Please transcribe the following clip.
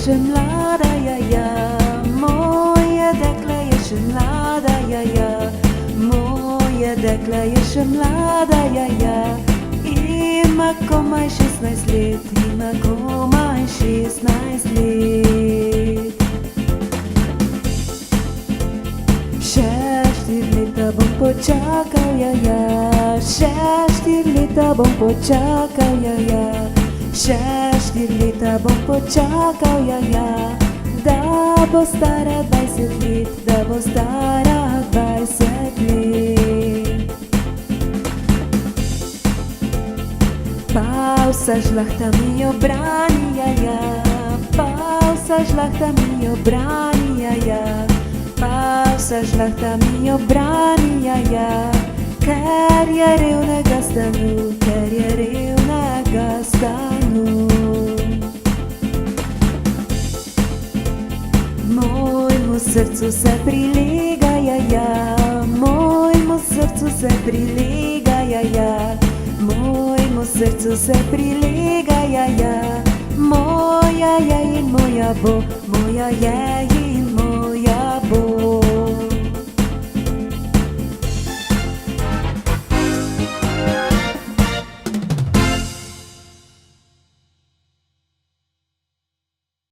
jeszcze mlada, moje dekle jeszcze mlada, moje dekle jeszcze mlada, ima komaj 16 let, ima komaj 16 let. 4 leta bom počakal, 4 leta bom počakal, 4 leta bom počakal, da bo stara 20 let, da bo stara 20 let. Pa vsa žlahta mi jo brani, pa vsa žlahta mi jo brani, pa vsa žlahta mi jo brani, ker je revnega stanu, ker je revnega stanu. Mojemu srcu se prilega, mojemu srcu se prilega, mojemu srcu se prilega, moja je in moja bo, moja je